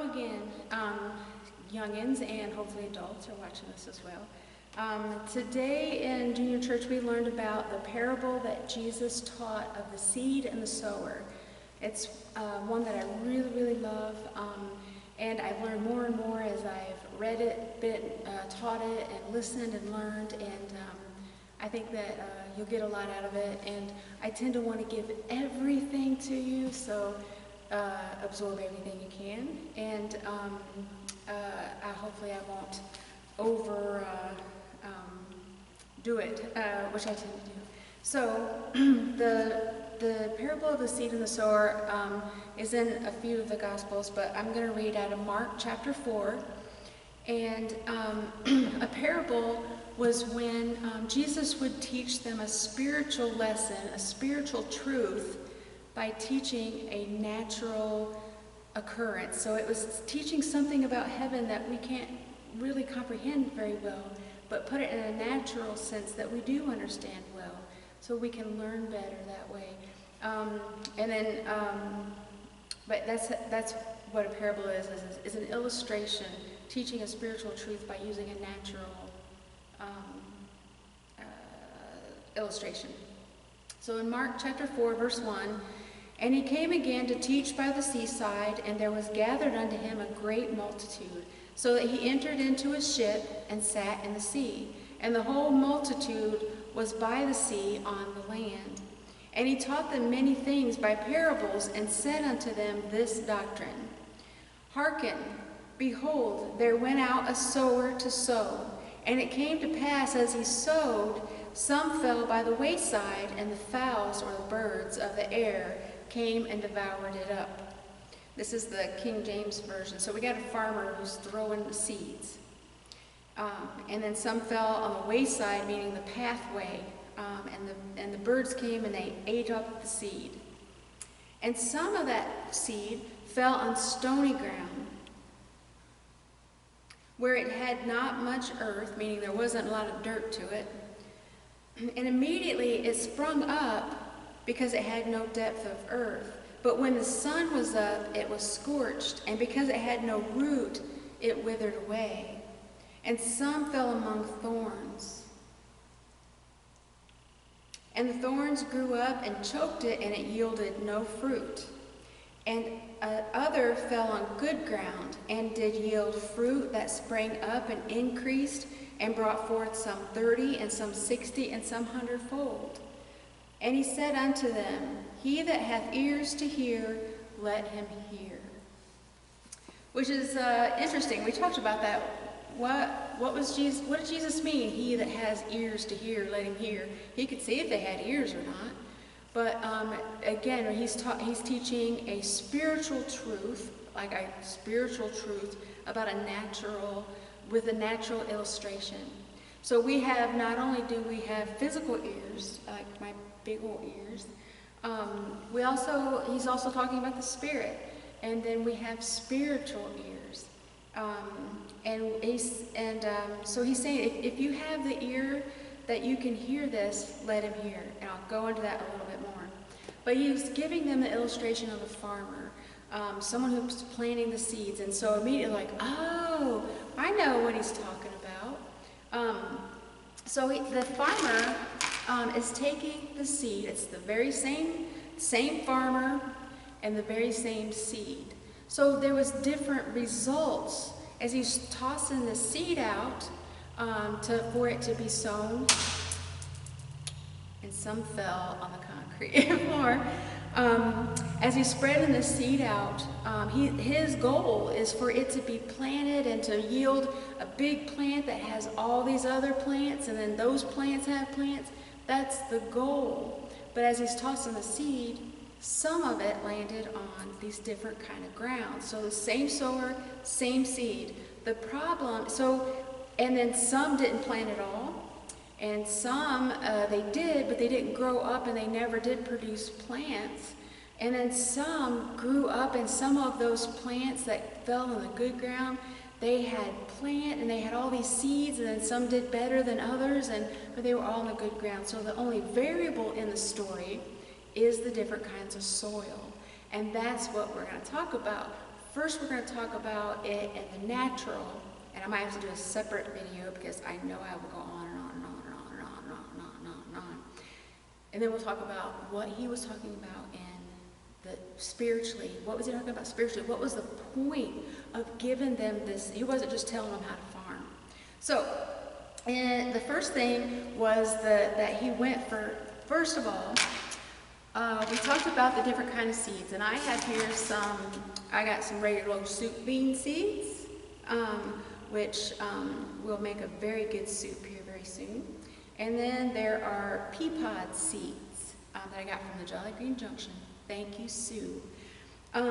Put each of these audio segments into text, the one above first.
Hello again, youngins, and hopefully adults are watching this as well. Today in junior church we learned about the parable that Jesus taught of the seed and the sower. It's one that I really love, and I've learned more and more as I've read it, taught it, and listened and learned, and I think that you'll get a lot out of it, and I tend to want to give everything to you, so absorb everything you can, and hopefully I won't do it, which I tend to do. So the parable of the seed and the sower is in a few of the Gospels, but I'm going to read out of Mark chapter 4. And a parable was when Jesus would teach them a spiritual lesson, a spiritual truth, by teaching a natural occurrence. So it was teaching something about heaven that we can't really comprehend very well, but put it in a natural sense that we do understand well, so we can learn better that way. But that's what a parable is an illustration, teaching a spiritual truth by using a natural illustration. So in Mark chapter 4, verse 1, "And he came again to teach by the seaside, and there was gathered unto him a great multitude, so that he entered into a ship and sat in the sea. And the whole multitude was by the sea on the land. And he taught them many things by parables, and said unto them this doctrine: Hearken, behold, there went out a sower to sow. And it came to pass, as he sowed, some fell by the wayside, and the fowls, or the birds of the air, came and devoured it up." This is the King James Version. So we got a farmer who's throwing the seeds. And then some fell on the wayside, meaning the pathway, and the birds came and they ate up the seed. And some of that seed fell on stony ground, where it had not much earth, meaning there wasn't a lot of dirt to it. And immediately it sprung up, because it had no depth of earth. But when the sun was up, it was scorched, and because it had no root, it withered away. And some fell among thorns. And the thorns grew up and choked it, and it yielded no fruit. And other fell on good ground, and did yield fruit that sprang up and increased, and brought forth some 30, and some 60, and some 100-fold. And he said unto them, He that hath ears to hear, let him hear. Which is interesting. We talked about that. What did Jesus mean? He that has ears to hear, let him hear. He could see if they had ears or not. But again, he's teaching a spiritual truth, about with a natural illustration. So we have, not only do we have physical ears, like my big old ears, he's also talking about the spirit, and then we have spiritual ears. So he's saying, if you have the ear that you can hear this, let him hear. And I'll go into that a little bit more. But he was giving them the illustration of a farmer, someone who's planting the seeds, and so immediately like, oh, I know what he's talking about. The farmer is taking the seed. It's the very same farmer and the very same seed. So there was different results as he's tossing the seed out for it to be sown. And some fell on the concrete floor. As he's spreading the seed out, his goal is for it to be planted and to yield a big plant that has all these other plants, and then those plants have plants. That's the goal. But as he's tossing the seed, some of it landed on these different kind of grounds. So the same sower, same seed. The problem, and then some didn't plant at all, and some they did, but they didn't grow up and they never did produce plants. And then some grew up, and some of those plants that fell on the good ground, they had plant and they had all these seeds, and then some did better than others, but they were all in the good ground. So the only variable in the story is the different kinds of soil. And that's what we're going to talk about. first we're going to talk about it in the natural, and I might have to do a separate video because I know I will go on and on and on and on and on and on and on and on and on. And then we'll talk about what he was talking about in the spiritually. What was he talking about spiritually? What was the point of giving them this? He wasn't just telling them how to farm. So, and the first thing was that he went for, first of all, we talked about the different kind of seeds, and I have here I got some regular soup bean seeds, which will make a very good soup here very soon. And then there are pea pod seeds that I got from the Jolly Green Junction. Thank you, Sue. We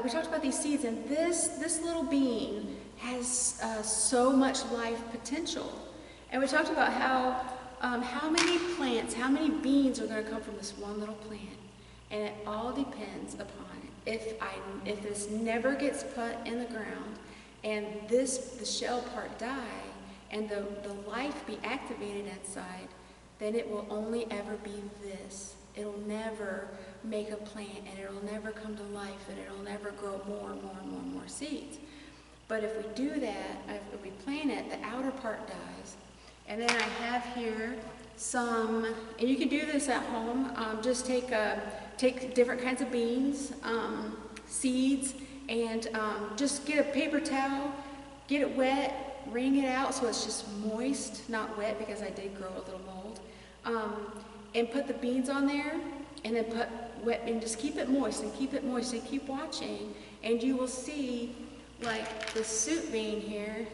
talked about these seeds, and this little bean has so much life potential. And we talked about how many plants, how many beans are going to come from this one little plant. And it all depends upon it. If this never gets put in the ground, and the shell part die, and the life be activated inside, then it will only ever be this. It'll never make a plant, and it'll never come to life, and it'll never grow more and more and more and more seeds. But if we do that, if we plant it, the outer part dies. And then I have here some, and you can do this at home, just take different kinds of beans, seeds, and just get a paper towel, get it wet, wring it out so it's just moist, not wet because I did grow a little mold, and put the beans on there, and then put wet, and just keep it moist and keep it moist and keep watching, and you will see, like the soup bean here,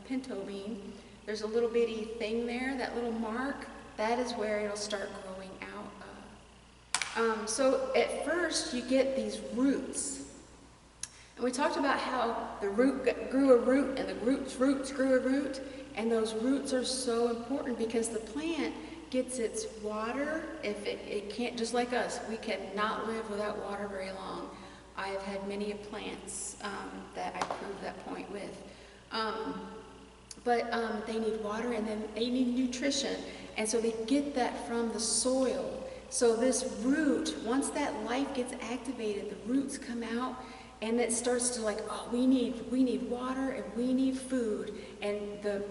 pinto bean, there's a little bitty thing there, that little mark, that is where it'll start growing out of. So at first you get these roots. And we talked about how the root grew a root, and the roots grew a root, and those roots are so important because the plant gets its water. If it can't, just like us, we cannot live without water very long. I have had many plants that I proved that point with. But they need water, and then they need nutrition, and so they get that from the soil. So this root, once that life gets activated, the roots come out, and it starts to like, oh, we need water, and we need food, and the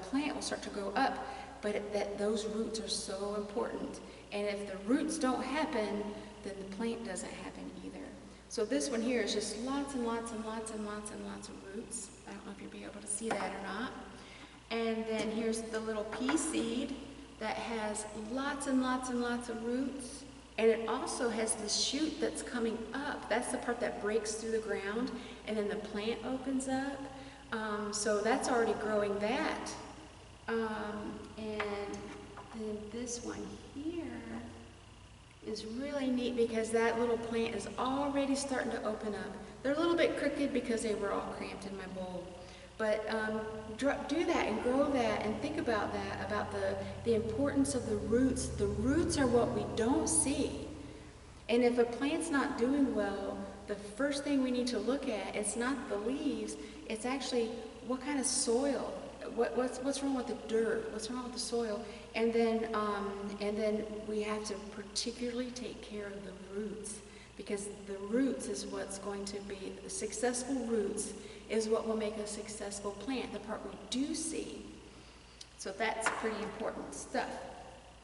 plant will start to grow up. But those roots are so important, and if the roots don't happen, then the plant doesn't happen either. So this one here is just lots and lots and lots and lots and lots of roots. I don't know if you'll be able to see that or not. And then here's the little pea seed that has lots and lots and lots of roots. And it also has the shoot that's coming up. That's the part that breaks through the ground, and then the plant opens up. So that's already growing that. And then this one here is really neat because that little plant is already starting to open up. They're a little bit crooked because they were all cramped in my bowl. But do that and grow that and think about that, about the importance of the roots. The roots are what we don't see. And if a plant's not doing well, the first thing we need to look at, it's not the leaves, it's actually what kind of soil. What's wrong with the dirt? What's wrong with the soil? And then we have to particularly take care of the roots, because the roots is what's going to be, the successful roots is what will make a successful plant, the part we do see. So that's pretty important stuff.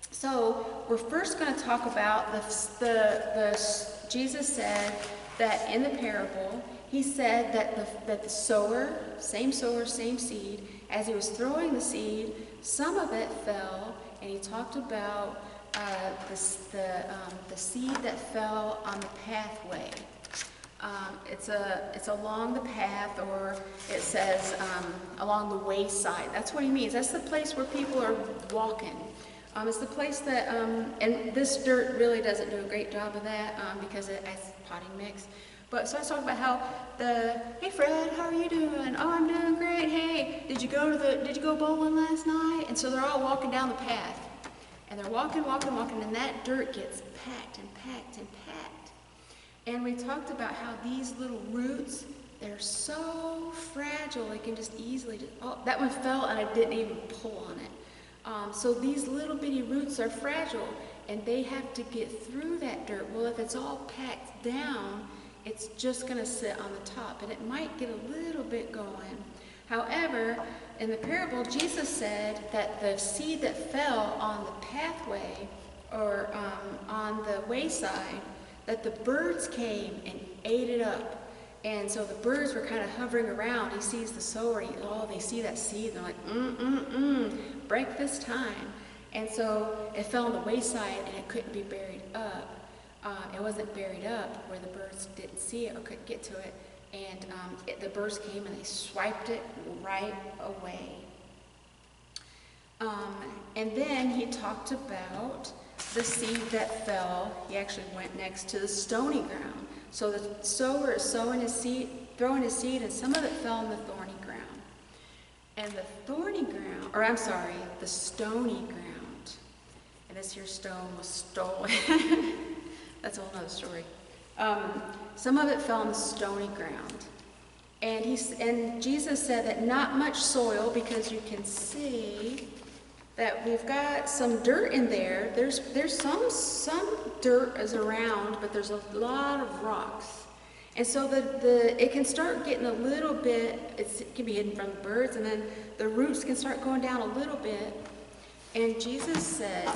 So we're first going to talk about Jesus said that in the parable, he said that the sower, same seed, as he was throwing the seed, some of it fell, and he talked about the seed that fell on the pathway. It's along the path, or it says along the wayside. That's what he means. That's the place where people are walking. It's the place that, and this dirt really doesn't do a great job of that because it has potting mix. But so I was talking about how hey Fred, how are you doing? Oh, I'm doing great. Hey, did you go bowling last night? And so they're all walking down the path, and they're walking, and that dirt gets packed and packed and packed. And we talked about how these little roots, they're so fragile, they can just easily oh, that one fell and I didn't even pull on it. So these little bitty roots are fragile, and they have to get through that dirt. Well, if it's all packed down, it's just going to sit on the top, and it might get a little bit going. However, in the parable, Jesus said that the seed that fell on the pathway or on the wayside, that the birds came and ate it up. And so the birds were kind of hovering around. He sees the sower, they see that seed, and they're like, breakfast time. And so it fell on the wayside, and it couldn't be buried up. It wasn't buried up where the birds didn't see it or couldn't get to it. And the birds came and they swiped it right away. And then he talked about the seed that fell. He actually went next to the stony ground. So the sower is sowing his seed, throwing his seed, and some of it fell on the thorny ground. And the stony ground. And this here stone was stolen. That's a whole nother story. Some of it fell on the stony ground. And Jesus said that not much soil, because you can see that we've got some dirt in there. There's some dirt is around, but there's a lot of rocks. And so it can start getting a little bit, it can be hidden from the birds, and then the roots can start going down a little bit. And Jesus said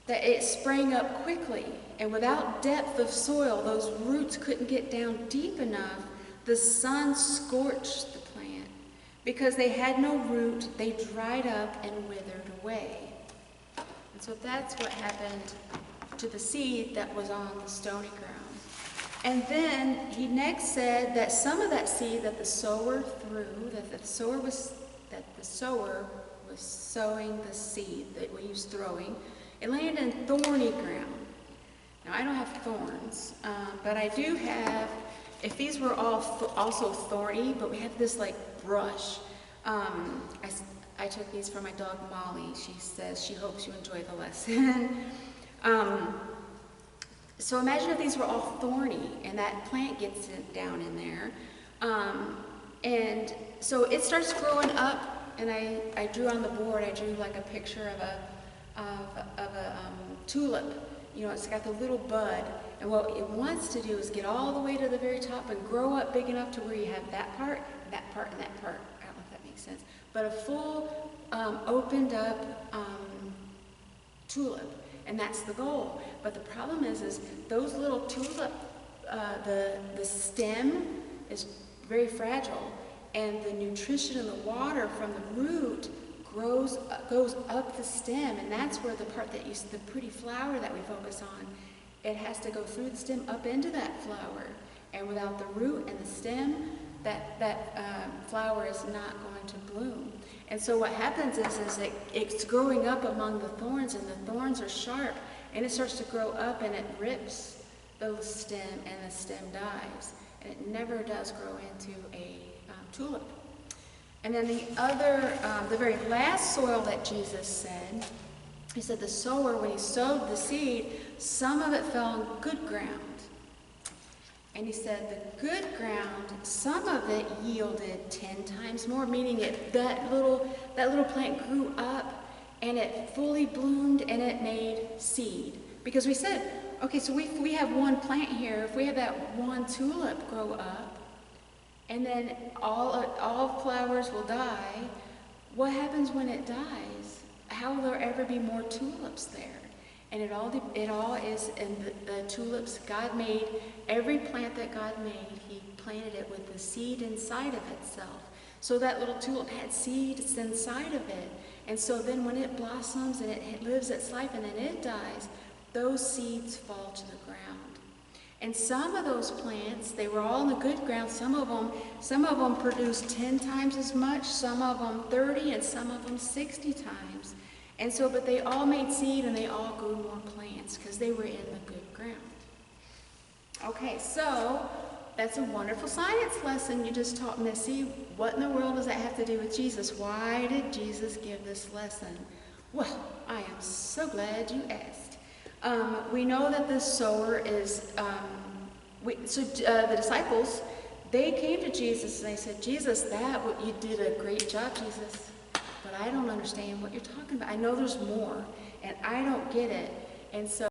that it sprang up quickly, and without depth of soil, those roots couldn't get down deep enough. The sun scorched the plant. Because they had no root, they dried up and withered away. And so that's what happened to the seed that was on the stony ground. And then he next said that some of that seed that the sower threw, that the sower was sowing the seed that he was throwing, it landed in thorny ground. Now I don't have thorns, but I do have. If these were all also thorny, but we have this like brush. I took these from my dog Molly. She says she hopes you enjoy the lesson. So imagine if these were all thorny and that plant gets down in there. And so it starts growing up, and I drew on the board, I drew like a picture of a tulip. You know, it's got the little bud, and what it wants to do is get all the way to the very top and grow up big enough to where you have that part, and that part, and that part. I don't know if that makes sense. But a full, opened up tulip, and that's the goal. But the problem is those little tulip, the stem is very fragile, and the nutrition and the water from the root goes up the stem, and that's where the part that the pretty flower that we focus on, it has to go through the stem up into that flower, and without the root and the stem, that flower is not going to bloom. And so what happens is it's growing up among the thorns, and the thorns are sharp, and it starts to grow up, and it rips the stem, and the stem dies, and it never does grow into a tulip. And then the very last soil that Jesus said, he said the sower, when he sowed the seed, some of it fell on good ground. And he said the good ground, some of it yielded 10 times more, meaning that little plant grew up, and it fully bloomed, and it made seed. Because we said, okay, so we have one plant here. If we have that one tulip grow up, and then all flowers will die, what happens when it dies? How will there ever be more tulips there? And it all is in the tulips. God made every plant that God made. He planted it with the seed inside of itself. So that little tulip had seeds inside of it. And so then when it blossoms and it lives its life and then it dies, those seeds fall to the ground. And some of those plants, they were all in the good ground. Some of them produced 10 times as much, some of them 30, and some of them 60 times. And so, but they all made seed, and they all grew more plants because they were in the good ground. Okay, so that's a wonderful science lesson you just taught me. See, what in the world does that have to do with Jesus? Why did Jesus give this lesson? Well, I am so glad you asked. We know that the sower is, the disciples, they came to Jesus and they said, Jesus, you did a great job, Jesus, but I don't understand what you're talking about. I know there's more. and I don't get it. And so